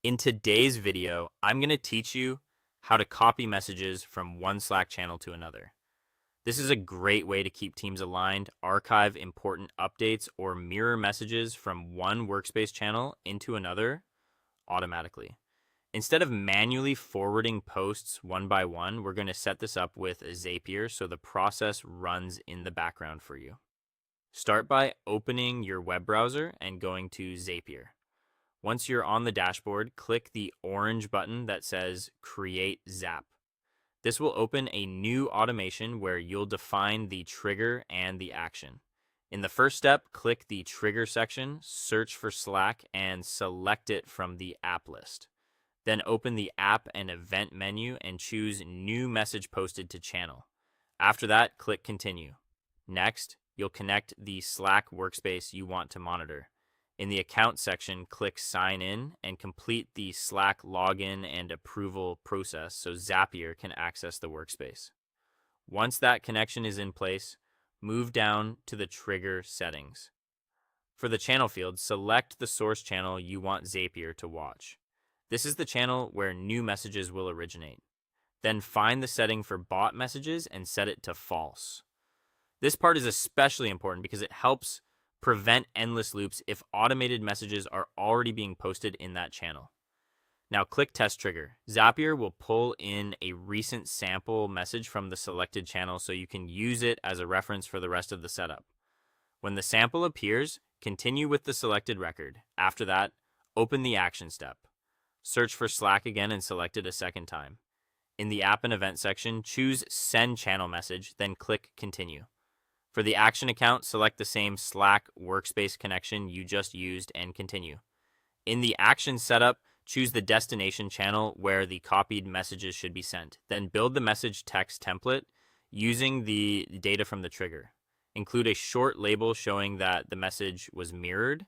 In today's video, I'm going to teach you how to copy messages from one Slack channel to another. This is a great way to keep teams aligned, archive important updates, or mirror messages from one workspace channel into another automatically. Instead of manually forwarding posts one by one, we're going to set this up with Zapier so the process runs in the background for you. Start by opening your web browser and going to Zapier. Once you're on the dashboard, click the orange button that says Create Zap. This will open a new automation where you'll define the trigger and the action. In the first step, click the trigger section, search for Slack, and select it from the app list. Then open the app and event menu and choose New Message Posted to Channel. After that, click Continue. Next, you'll connect the Slack workspace you want to monitor. In the account section, click Sign In and complete the Slack login and approval process so Zapier can access the workspace. Once that connection is in place, move down to the trigger settings. For the channel field, select the source channel you want Zapier to watch. This is the channel where new messages will originate. Then find the setting for bot messages and set it to false. This part is especially important because it helps prevent endless loops if automated messages are already being posted in that channel. Now click Test Trigger. Zapier will pull in a recent sample message from the selected channel so you can use it as a reference for the rest of the setup. When the sample appears, continue with the selected record. After that, open the action step. Search for Slack again and select it a second time. In the app and event section, choose Send Channel Message, then click Continue. For the action account, select the same Slack workspace connection you just used and continue. In the action setup, choose the destination channel where the copied messages should be sent. Then build the message text template using the data from the trigger. Include a short label showing that the message was mirrored.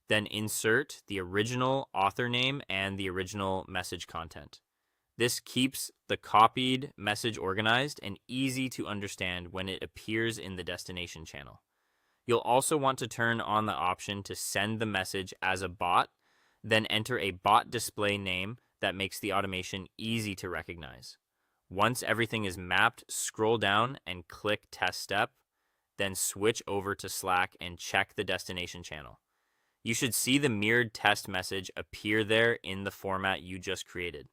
Then insert the original author name and the original message content. This keeps the copied message organized and easy to understand when it appears in the destination channel. You'll also want to turn on the option to send the message as a bot, then enter a bot display name that makes the automation easy to recognize. Once everything is mapped, scroll down and click Test Step, then switch over to Slack and check the destination channel. You should see the mirrored test message appear there in the format you just created.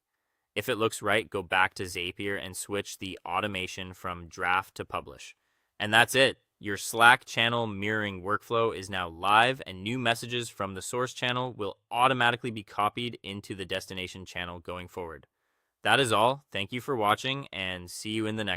If it looks right, go back to Zapier and switch the automation from draft to publish. And that's it. Your Slack channel mirroring workflow is now live, and new messages from the source channel will automatically be copied into the destination channel going forward. That is all. Thank you for watching, and see you in the next